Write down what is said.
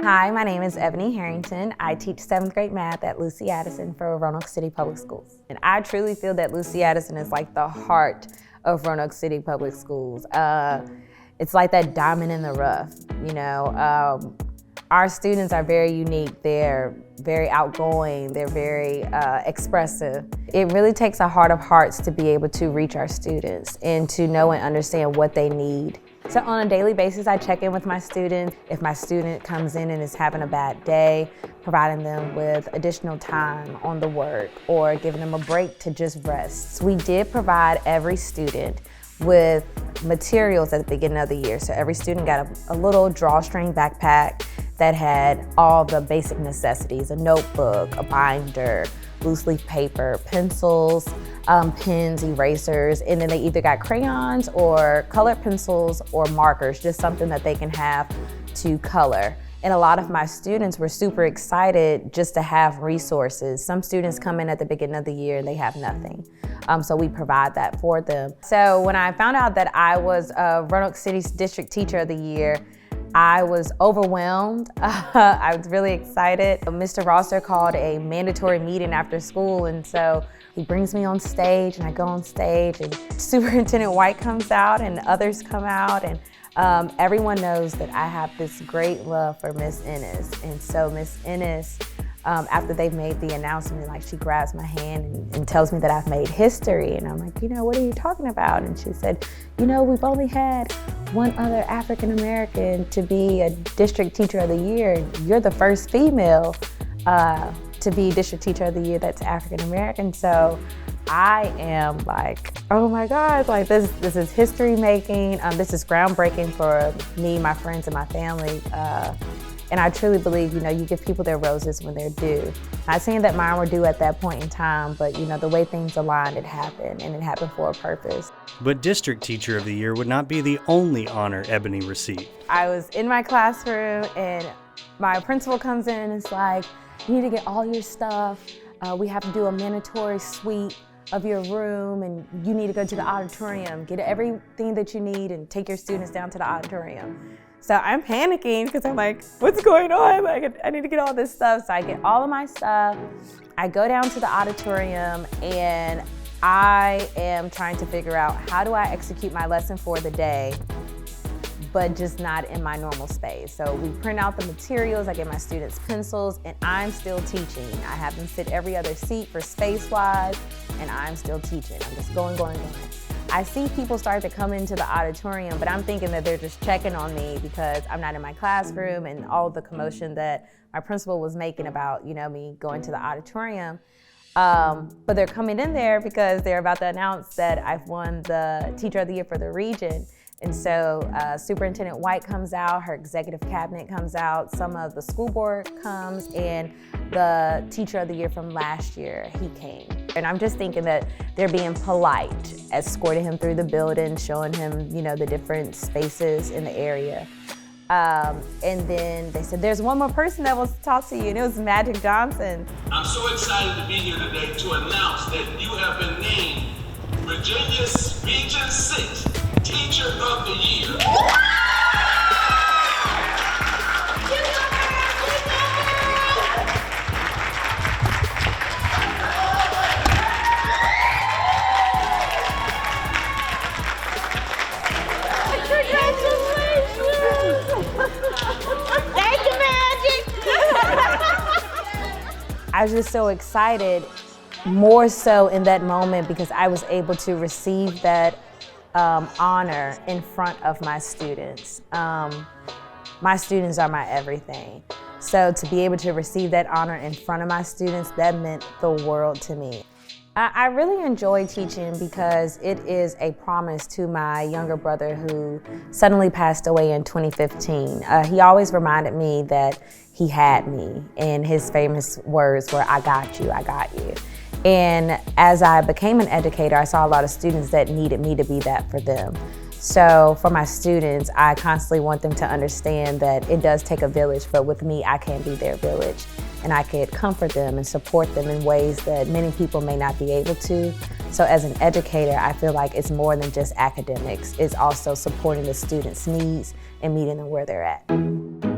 Hi, my name is Eboni Harrington. I teach 7th grade math at Lucy Addison for Roanoke City Public Schools. And I truly feel that Lucy Addison is like the heart of Roanoke City Public Schools. It's like that diamond in the rough, you know. Our students are very unique. They're very outgoing. They're very expressive. It really takes a heart of hearts to be able to reach our students and to know and understand what they need. So on a daily basis, I check in with my students. If my student comes in and is having a bad day, providing them with additional time on the work or giving them a break to just rest. So we did provide every student with materials at the beginning of the year. So every student got a little drawstring backpack that had all the basic necessities: a notebook, a binder, loose leaf paper, pencils, pens, erasers, and then they either got crayons or colored pencils or markers, just something that they can have to color. And a lot of my students were super excited just to have resources. Some students come in at the beginning of the year and they have nothing. So we provide that for them. So when I found out that I was Roanoke City's District Teacher of the Year, I was overwhelmed. I was really excited. Mr. Rosser called a mandatory meeting after school, and so he brings me on stage, and I go on stage, and Superintendent White comes out, and others come out, and everyone knows that I have this great love for Miss Ennis. And so Miss Ennis, after they've made the announcement, like, she grabs my hand and tells me that I've made history. And I'm like, you know, what are you talking about? And she said, you know, we've only had one other African American to be a District Teacher of the Year. You're the first female to be District Teacher of the Year that's African American. So I am like, oh my God, like this is history making. This is groundbreaking for me, my friends, and my family. And I truly believe, you know, you give people their roses when they're due. Not saying that mine were due at that point in time, but you know, the way things aligned, it happened, and it happened for a purpose. But District Teacher of the Year would not be the only honor Eboni received. I was in my classroom and my principal comes in and is like, you need to get all your stuff. We have to do a mandatory sweep of your room, and you need to go to the auditorium, get everything that you need and take your students down to the auditorium. So I'm panicking because I'm like, what's going on? Like, I need to get all this stuff. So I get all of my stuff. I go down to the auditorium and I am trying to figure out, how do I execute my lesson for the day, but just not in my normal space. So we print out the materials, I get my students pencils, and I'm still teaching. I have them sit every other seat for space-wise, and I'm still teaching. I'm just going. I see people start to come into the auditorium, but I'm thinking that they're just checking on me because I'm not in my classroom and all the commotion that my principal was making about, you know, me going to the auditorium. But they're coming in there because they're about to announce that I've won the Teacher of the Year for the region. And so Superintendent White comes out, her executive cabinet comes out, some of the school board comes, and the Teacher of the Year from last year, he came. And I'm just thinking that they're being polite, escorting him through the building, showing him, you know, the different spaces in the area. And then they said, there's one more person that wants to talk to you, and it was Magic Johnson. I'm so excited to be here today to announce that you have been named Virginia's Region 6 Teacher of the Year. Thank you, Magic. I was just so excited, more so in that moment, because I was able to receive that honor in front of my students. My students are my everything. So to be able to receive that honor in front of my students, that meant the world to me. I really enjoy teaching because it is a promise to my younger brother who suddenly passed away in 2015. He always reminded me that he had me, and his famous words were, I got you, I got you. And as I became an educator, I saw a lot of students that needed me to be that for them. So for my students, I constantly want them to understand that it does take a village, but with me, I can be their village. And I could comfort them and support them in ways that many people may not be able to. So as an educator, I feel like it's more than just academics. It's also supporting the students' needs and meeting them where they're at.